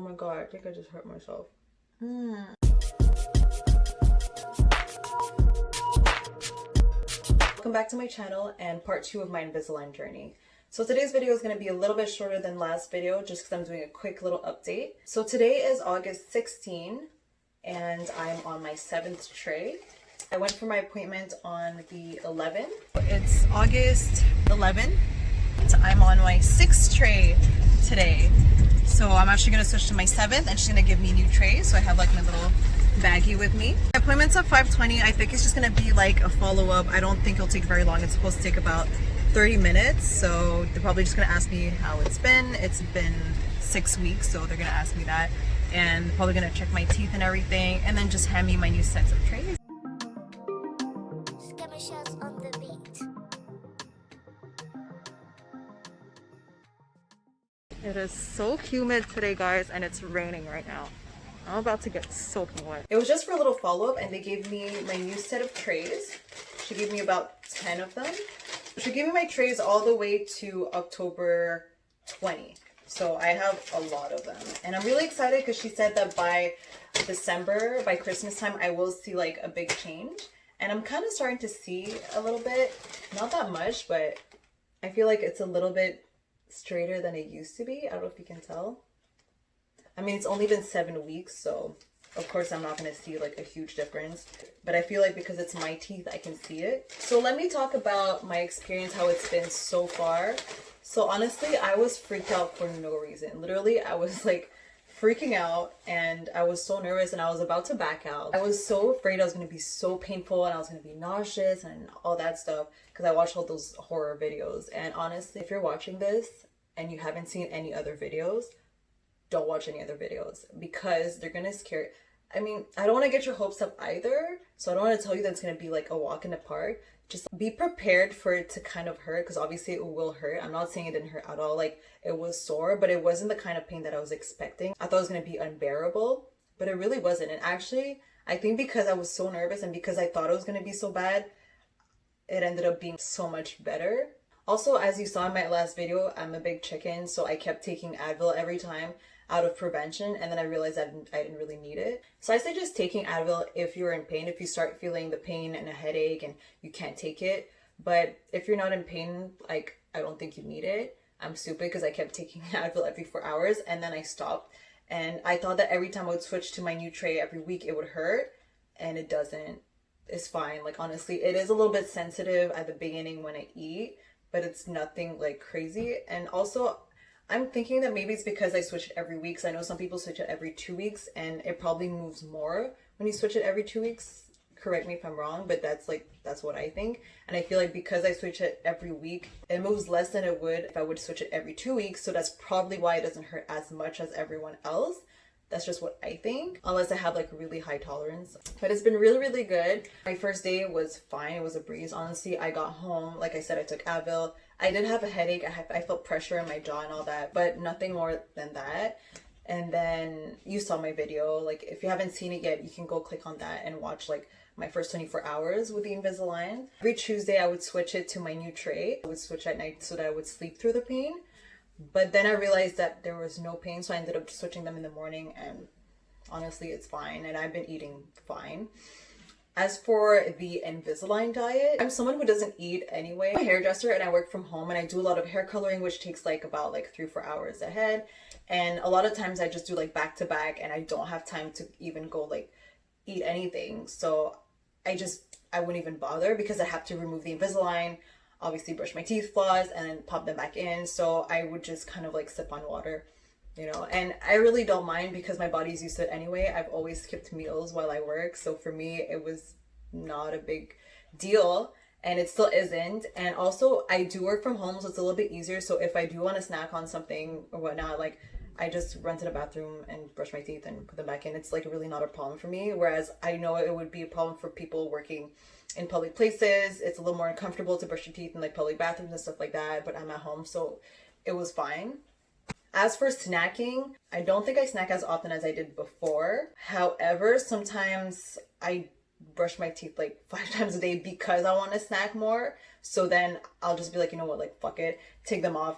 my god, I think I just hurt myself. Welcome back to my channel and part 2 of my Invisalign journey. So today's video is going to be a little bit shorter than last video just because I'm doing a quick little update. So today is August 16 and I'm on my 7th tray. I went for my appointment on the 11th. It's August 11th. I'm on my 6th tray today. So I'm actually going to switch to my 7th and she's going to give me new trays. So I have like my little baggie with me. My appointment's at 5:20. I think it's just going to be like a follow-up. I don't think it'll take very long. It's supposed to take about 30 minutes. So they're probably just going to ask me how it's been. It's been 6 weeks, so they're going to ask me that. And probably going to check my teeth and everything. And then just hand me my new sets of trays. On the beat. It is so humid today, guys, and it's raining right now. I'm about to get soaking wet. It was just for a little follow-up, and they gave me my new set of trays. She gave me about 10 of them. She gave me my trays all the way to October 20. So I have a lot of them. And I'm really excited because she said that by December, by Christmas time, I will see like a big change. And I'm kind of starting to see a little bit, not that much, but I feel like it's a little bit straighter than it used to be. I don't know if you can tell. I mean, it's only been 7 weeks, so of course I'm not going to see like a huge difference. But I feel like because it's my teeth, I can see it. So let me talk about my experience, how it's been so far. So honestly, I was freaked out for no reason. Literally, I was like freaking out and I was so nervous and I was about to back out. I was so afraid I was going to be so painful and I was going to be nauseous and all that stuff because I watched all those horror videos. And honestly, if you're watching this and you haven't seen any other videos, don't watch any other videos because they're going to scare. I mean, I don't want to get your hopes up either, so I don't want to tell you that it's going to be like a walk in the park. Just be prepared for it to kind of hurt because obviously it will hurt. I'm not saying it didn't hurt at all. Like, it was sore, but it wasn't the kind of pain that I was expecting. I thought it was going to be unbearable, but it really wasn't. And actually, I think because I was so nervous and because I thought it was going to be so bad, it ended up being so much better. Also, as you saw in my last video, I'm a big chicken, so I kept taking Advil every time out of prevention, and then I realized that I didn't really need it. So I say just taking Advil if you're in pain, if you start feeling the pain and a headache and you can't take it. But if you're not in pain, like, I don't think you need it. I'm stupid because I kept taking Advil every 4 hours and then I stopped. And I thought that every time I would switch to my new tray every week, it would hurt, and it doesn't. It's fine. Like, honestly, it is a little bit sensitive at the beginning when I eat, but it's nothing like crazy. And also, I'm thinking that maybe it's because I switch it every week. So I know some people switch it every 2 weeks and it probably moves more when you switch it every 2 weeks. Correct me if I'm wrong, but that's what I think. And I feel like because I switch it every week, it moves less than it would if I would switch it every 2 weeks. So that's probably why it doesn't hurt as much as everyone else. That's just what I think, unless I have like really high tolerance. But it's been really, really good. My first day was fine. It was a breeze. Honestly, I got home. Like I said, I took Advil. I did have a headache. I felt pressure in my jaw and all that, but nothing more than that. And then you saw my video. Like, if you haven't seen it yet, you can go click on that and watch like my first 24 hours with the Invisalign. Every Tuesday, I would switch it to my new tray. I would switch at night so that I would sleep through the pain. But then I realized that there was no pain, so I ended up switching them in the morning, and honestly, it's fine, and I've been eating fine. As for the Invisalign diet, I'm someone who doesn't eat anyway. I'm a hairdresser and I work from home and I do a lot of hair coloring, which takes like about like 3-4 hours ahead. And a lot of times I just do like back to back and I don't have time to even go like eat anything. So I wouldn't even bother because I have to remove the Invisalign, obviously brush my teeth, floss, and then pop them back in. So I would just kind of like sip on water, you know, and I really don't mind because my body's used to it anyway. I've always skipped meals while I work. So for me, it was not a big deal and it still isn't. And also I do work from home, so it's a little bit easier. So if I do want to snack on something or whatnot, like I just run to the bathroom and brush my teeth and put them back in. It's like really not a problem for me. Whereas I know it would be a problem for people working in public places. It's a little more uncomfortable to brush your teeth in like public bathrooms and stuff like that, but I'm at home, so it was fine. As for snacking, I don't think I snack as often as I did before. However, sometimes I brush my teeth like 5 times a day because I want to snack more. So then I'll just be like, you know what, like fuck it, take them off,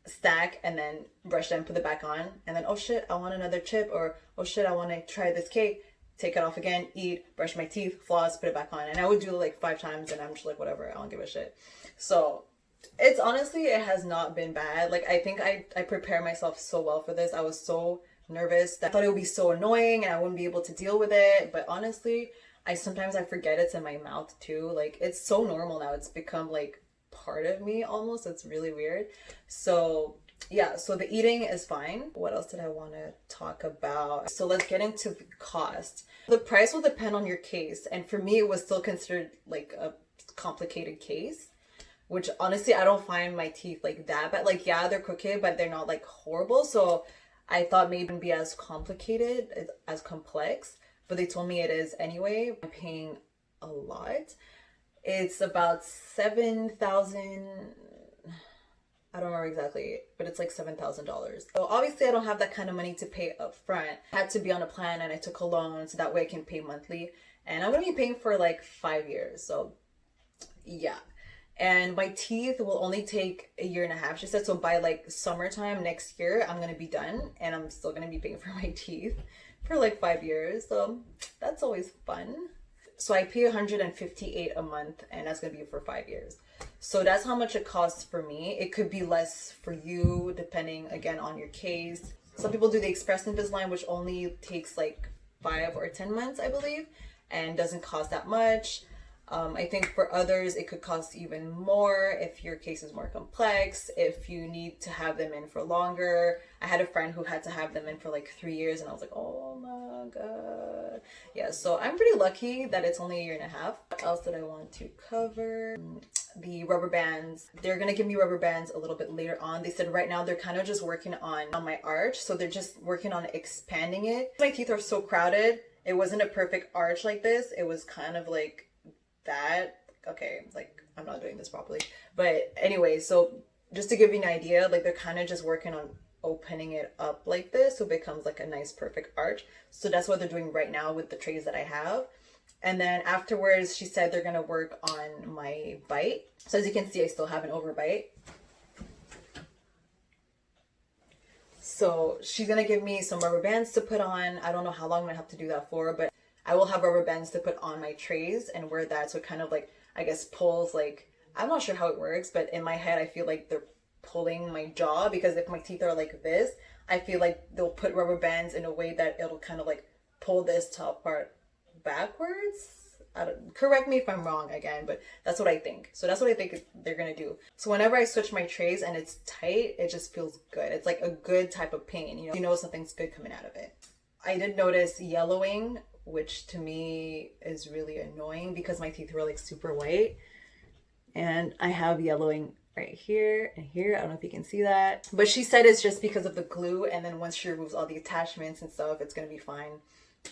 stack and then brush them, put it back on, and then, oh shit, I want another chip, or oh shit, I want to try this cake, take it off again, eat, brush my teeth, floss, put it back on. And I would do it like 5 times, and I'm just like, whatever, I don't give a shit. So it's honestly, it has not been bad. Like, I think I prepared myself so well for this. I was so nervous that I thought it would be so annoying and I wouldn't be able to deal with it. But honestly, sometimes I forget it's in my mouth too. Like, it's so normal now. It's become like part of me almost. It's really weird. So yeah, so the eating is fine. What else did I want to talk about? So let's get into the cost. The price will depend on your case, and for me it was still considered like a complicated case, which honestly I don't find my teeth like that bad. Like, yeah, they're crooked, but they're not like horrible. So I thought maybe it wouldn't be as complicated, as complex, but they told me it is anyway. I'm paying a lot. It's about 7,000. I don't remember exactly, but it's like $7,000. So obviously I don't have that kind of money to pay up front. I had to be on a plan, and I took a loan so that way I can pay monthly. And I'm going to be paying for like 5 years. So yeah. And my teeth will only take a year and a half, she said. So by like summertime next year, I'm going to be done, and I'm still going to be paying for my teeth for like 5 years. So that's always fun. So I pay $158 a month, and that's going to be for 5 years. So that's how much it costs for me. It could be less for you, depending again on your case. Some people do the Express Invisalign, which only takes like 5 or 10 months, I believe, and doesn't cost that much. I think for others, it could cost even more if your case is more complex, if you need to have them in for longer. I had a friend who had to have them in for like 3 years, and I was like, oh my God. Yeah, so I'm pretty lucky that it's only a year and a half. What else did I want to cover? The rubber bands. They're gonna give me rubber bands a little bit later on. They said right now they're kind of just working on my arch, so they're just working on expanding it. My teeth are so crowded. It wasn't a perfect arch like this. It was kind of like that. Okay, like I'm not doing this properly, but anyway, so just to give you an idea, like they're kind of just working on opening it up like this so it becomes like a nice perfect arch. So that's what they're doing right now with the trays that I have. And then afterwards, she said they're gonna work on my bite. So as you can see, I still have an overbite. So she's gonna give me some rubber bands to put on. I don't know how long I'm gonna have to do that for, but I will have rubber bands to put on my trays and wear that, so it kind of like, I guess, pulls, like, I'm not sure how it works, but in my head I feel like they're pulling my jaw, because if my teeth are like this, I feel like they'll put rubber bands in a way that it'll kind of like pull this top part backwards. Correct me if I'm wrong again, but that's what I think. So that's what I think they're gonna do. So whenever I switch my trays and it's tight, it just feels good. It's like a good type of pain, you know something's good coming out of it. I did notice yellowing, which to me is really annoying because my teeth were like super white, and I have yellowing right here and here. I don't know if you can see that, but she said it's just because of the glue, and then once she removes all the attachments and stuff, it's gonna be fine.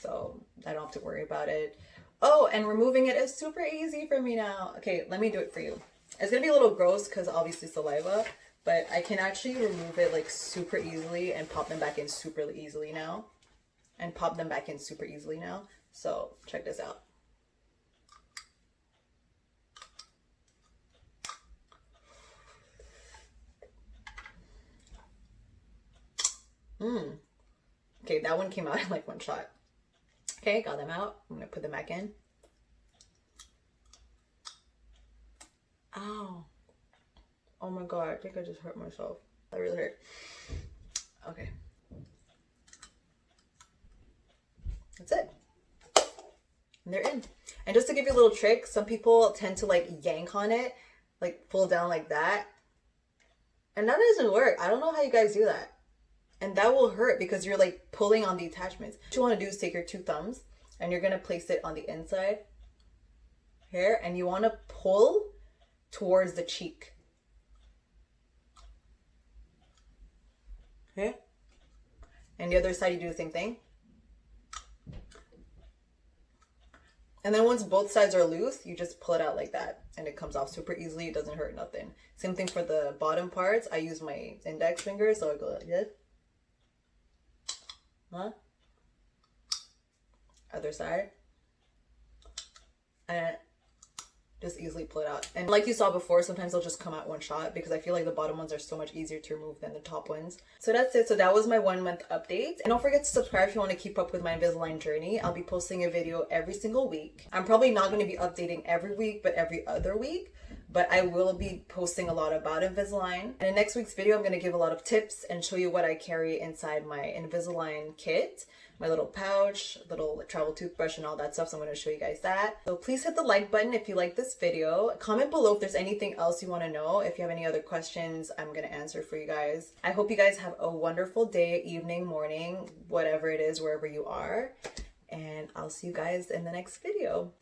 So I don't have to worry about it. Oh, and removing it is super easy for me now. Okay, let me do it for you. It's gonna be a little gross because obviously saliva, but I can actually remove it like super easily and pop them back in super easily now. So check this out. Okay, that one came out in like one shot. Okay, got them out. I'm gonna put them back in. Ow. Oh my God, I think I just hurt myself. That really hurt. Okay. That's it. And they're in. And just to give you a little trick, some people tend to like yank on it, like pull down like that. And that doesn't work. I don't know how you guys do that. And that will hurt because you're like pulling on the attachments. What you want to do is take your 2 thumbs and you're going to place it on the inside here, and you want to pull towards the cheek. Okay? And the other side, you do the same thing. And then once both sides are loose, you just pull it out like that, and it comes off super easily. It doesn't hurt nothing. Same thing for the bottom parts. I use my index finger, so I go like this. Huh? Other side. And just easily pull it out. And like you saw before, sometimes they'll just come out one shot because I feel like the bottom ones are so much easier to remove than the top ones. So that's it. So that was my 1 month update. And don't forget to subscribe if you want to keep up with my Invisalign journey. I'll be posting a video every single week. I'm probably not going to be updating every week, but every other week. But I will be posting a lot about Invisalign. And in next week's video, I'm going to give a lot of tips and show you what I carry inside my Invisalign kit. My little pouch, little travel toothbrush and all that stuff. So I'm going to show you guys that. So please hit the like button if you like this video. Comment below if there's anything else you want to know. If you have any other questions, I'm going to answer for you guys. I hope you guys have a wonderful day, evening, morning, whatever it is, wherever you are. And I'll see you guys in the next video.